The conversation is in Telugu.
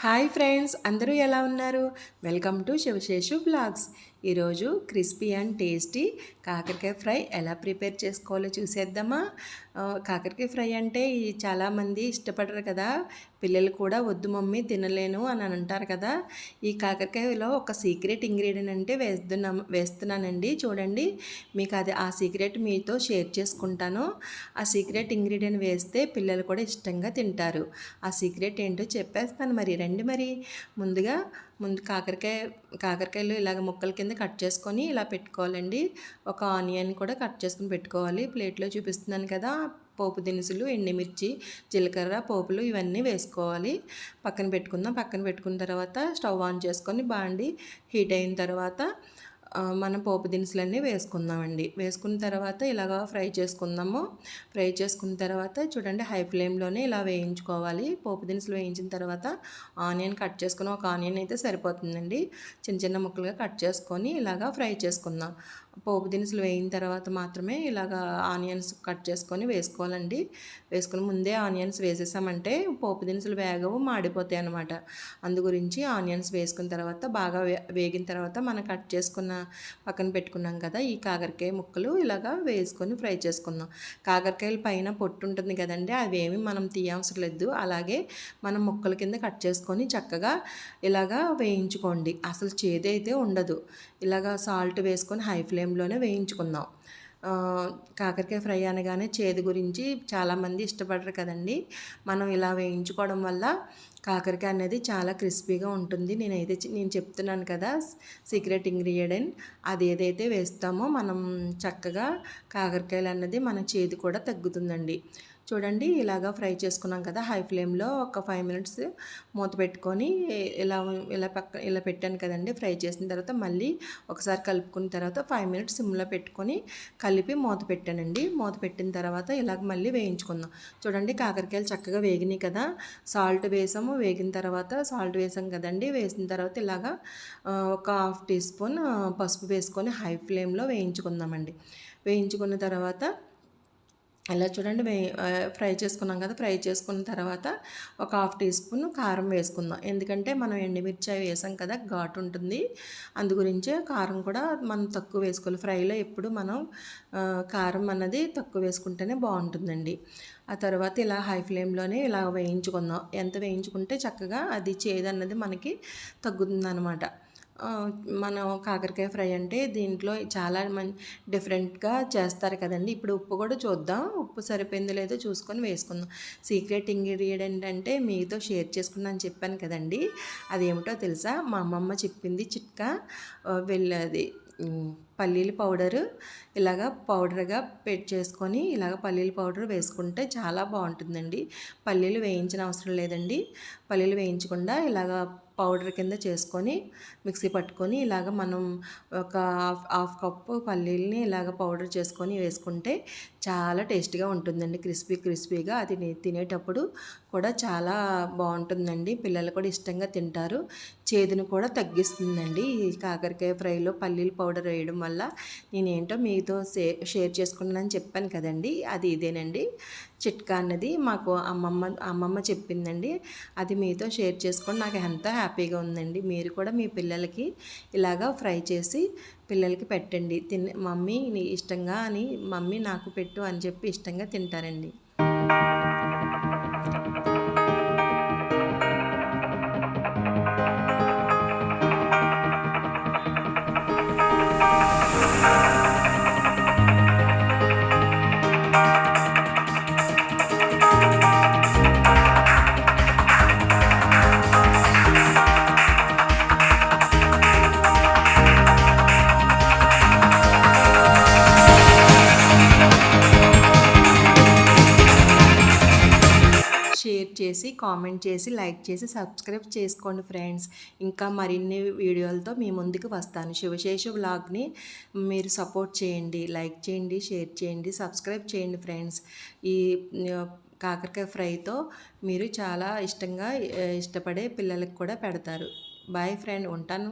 హాయ్ ఫ్రెండ్స్, అందరూ ఎలా ఉన్నారు? Welcome to Sivaseshu blogs. ఈరోజు క్రిస్పీ అండ్ టేస్టీ కాకరకాయ ఫ్రై ఎలా ప్రిపేర్ చేసుకోవాలో చూసేద్దామా? కాకరకాయ ఫ్రై అంటే చాలామంది ఇష్టపడరు కదా. పిల్లలు కూడా వద్దు మమ్మీ తినలేను అని అంటారు కదా. ఈ కాకరకాయలో ఒక సీక్రెట్ ఇంగ్రీడియంట్ అంటే వేస్తున్నానండి. చూడండి, మీకు ఆ సీక్రెట్ మీతో షేర్ చేసుకుంటాను. ఆ సీక్రెట్ ఇంగ్రీడియంట్ వేస్తే పిల్లలు కూడా ఇష్టంగా తింటారు. ఆ సీక్రెట్ ఏంటో చెప్పేస్తాను. రండి. ముందు కాకరకాయలు ఇలాగ ముక్కల కింద కట్ చేసుకొని ఇలా పెట్టుకోవాలండి. ఒక ఆనియన్ కూడా కట్ చేసుకొని పెట్టుకోవాలి. ప్లేట్లో చూపిస్తున్నాను కదా. పోపు దినుసులు, ఎండుమిర్చి, జీలకర్ర, పోపులు ఇవన్నీ వేసుకోవాలి. పక్కన పెట్టుకున్న తర్వాత స్టవ్ ఆన్ చేసుకొని బాండి హీట్ అయిన తర్వాత మనం పోపు దినుసులన్నీ వేసుకుందామండి. వేసుకున్న తర్వాత ఇలాగ ఫ్రై చేసుకుందాము. ఫ్రై చేసుకున్న తర్వాత చూడండి, హై ఫ్లేమ్లోనే ఇలా వేయించుకోవాలి. పోపు దినుసులు వేయించిన తర్వాత ఆనియన్ కట్ చేసుకుని, ఒక ఆనియన్ అయితే సరిపోతుందండి. చిన్న చిన్న ముక్కలుగా కట్ చేసుకొని ఇలాగ ఫ్రై చేసుకుందాం. పోపు దినుసులు వేయిన తర్వాత మాత్రమే ఇలాగ ఆనియన్స్ కట్ చేసుకొని వేసుకోవాలండి. వేసుకుని ముందే ఆనియన్స్ వేసేసామంటే పోపు దినుసులు వేగవు, మాడిపోతాయి అన్నమాట. అందు గురించి ఆనియన్స్ వేసుకున్న తర్వాత బాగా వేగిన తర్వాత మనం కట్ చేసుకున్న పక్కన పెట్టుకున్నాం కదా ఈ కాకరకాయ ముక్కలు ఇలాగా వేసుకొని ఫ్రై చేసుకుందాం. కాకరకాయల పైన పొట్టు ఉంటుంది కదండి, అవేమి మనం తీయవసరం లేదు. అలాగే మనం ముక్కల కింద కట్ చేసుకొని చక్కగా ఇలాగా వేయించుకోండి. అసలు చేదైతే ఉండదు. ఇలాగా సాల్ట్ వేసుకొని హై ఫ్లేమ్లోనే వేయించుకుందాం. కాకరకాయ ఫ్రై అనగానే చేదు గురించి చాలామంది ఇష్టపడరు కదండి. మనం ఇలా వేయించుకోవడం వల్ల కాకరకాయ అనేది చాలా క్రిస్పీగా ఉంటుంది. నేను చెప్తున్నాను కదా సీక్రెట్ ఇంగ్రీడియంట్, అది ఏదైతే వేస్తామో మనం చక్కగా కాకరకాయలు అన్నది మన చేదు కూడా తగ్గుతుందండి. చూడండి, ఇలాగా ఫ్రై చేసుకున్నాం కదా హై ఫ్లేమ్లో ఒక 5 మినిట్స్ మూత పెట్టుకొని ఇలా పెట్టాను కదండి. ఫ్రై చేసిన తర్వాత మళ్ళీ ఒకసారి కలుపుకున్న తర్వాత 5 మినిట్స్ సిమ్లో పెట్టుకొని కలిపి మూత పెట్టానండి. మూత పెట్టిన తర్వాత ఇలాగ మళ్ళీ వేయించుకుందాం. చూడండి, కాకరకాయలు చక్కగా వేగినాయి కదా. సాల్ట్ వేసాము. వేగిన తర్వాత సాల్ట్ వేసాం కదండి. వేసిన తర్వాత ఇలాగా ఒక హాఫ్ టీ స్పూన్ పసుపు వేసుకొని హై ఫ్లేమ్లో వేయించుకుందామండి. వేయించుకున్న తర్వాత ఇలా చూడండి, ఫ్రై చేసుకున్నాం కదా. ఫ్రై చేసుకున్న తర్వాత ఒక హాఫ్ టీ స్పూన్ కారం వేసుకుందాం. ఎందుకంటే మనం ఎండుమిర్చి వేసాం కదా, ఘాటు ఉంటుంది. అందు గురించే కారం కూడా మనం తక్కువ వేసుకోవాలి. ఫ్రైలో ఎప్పుడు మనం కారం అన్నది తక్కువ వేసుకుంటేనే బాగుంటుందండి. ఆ తర్వాత ఇలా హై ఫ్లేమ్లోనే ఇలా వేయించుకుందాం. ఎంత వేయించుకుంటే చక్కగా అది చేదన్నది మనకి తగ్గుతుందన్నమాట. మనం కాకరకాయ ఫ్రై అంటే దీంట్లో చాలా డిఫరెంట్గా చేస్తారు కదండి. ఇప్పుడు ఉప్పు కూడా చూద్దాం. ఉప్పు సరిపోయిందో లేదో చూసుకొని వేసుకుందాం. సీక్రెట్ ఇంగ్రీడియంట్ అంటే మీతో షేర్ చేసుకున్నాను చెప్పాను కదండి. అదేమిటో తెలుసా? మా అమ్మమ్మ చెప్పింది చిట్కా. వెళ్ళది పల్లీల పౌడరు ఇలాగ పౌడర్గా చేసుకొని ఇలాగ పల్లీల పౌడర్ వేసుకుంటే చాలా బాగుంటుందండి. పల్లీలు వేయించిన అవసరం లేదండి. పల్లీలు వేయించకుండా ఇలాగ పౌడర్ కింద చేసుకొని మిక్సీ పట్టుకొని ఇలాగ మనం ఒక హాఫ్ కప్పు పల్లీలని ఇలాగ పౌడర్ చేసుకొని వేసుకుంటే చాలా టేస్టీగా ఉంటుందండి. క్రిస్పీగా అది తినేటప్పుడు కూడా చాలా బాగుంటుందండి. పిల్లలు కూడా ఇష్టంగా తింటారు. చేదును కూడా తగ్గిస్తుందండి ఈ కాకరకాయ ఫ్రైలో పల్లీల పౌడర్ వేయడం వల్ల. నేనేంటో మీతో షేర్ చేసుకున్నానని చెప్పాను కదండి, అది ఇదేనండి చిట్కా అన్నది మాకు అమ్మమ్మ చెప్పిందండి. అది మీతో షేర్ చేసుకొని నాకు ఎంతో హ్యాపీగా ఉందండి. మీరు కూడా మీ పిల్లలకి ఇలాగా ఫ్రై చేసి పిల్లలకి పెట్టండి. మమ్మీ నీ ఇష్టంగా అని మమ్మీ నాకు పెట్టు అని చెప్పి ఇష్టంగా తింటారండి. షేర్ చేసి, కామెంట్ చేసి, లైక్ చేసి, సబ్స్క్రైబ్ చేసుకోండి ఫ్రెండ్స్. ఇంకా మరిన్ని వీడియోలతో మీ ముందుకు వస్తాను. శివశేషు వ్లాగ్ని మీరు సపోర్ట్ చేయండి, లైక్ చేయండి, షేర్ చేయండి, సబ్స్క్రైబ్ చేయండి ఫ్రెండ్స్. ఈ కాకరకాయ ఫ్రైతో మీరు చాలా ఇష్టంగా ఇష్టపడే పిల్లలకు కూడా పెడతారు. బాయ్ ఫ్రెండ్, ఉంటాను.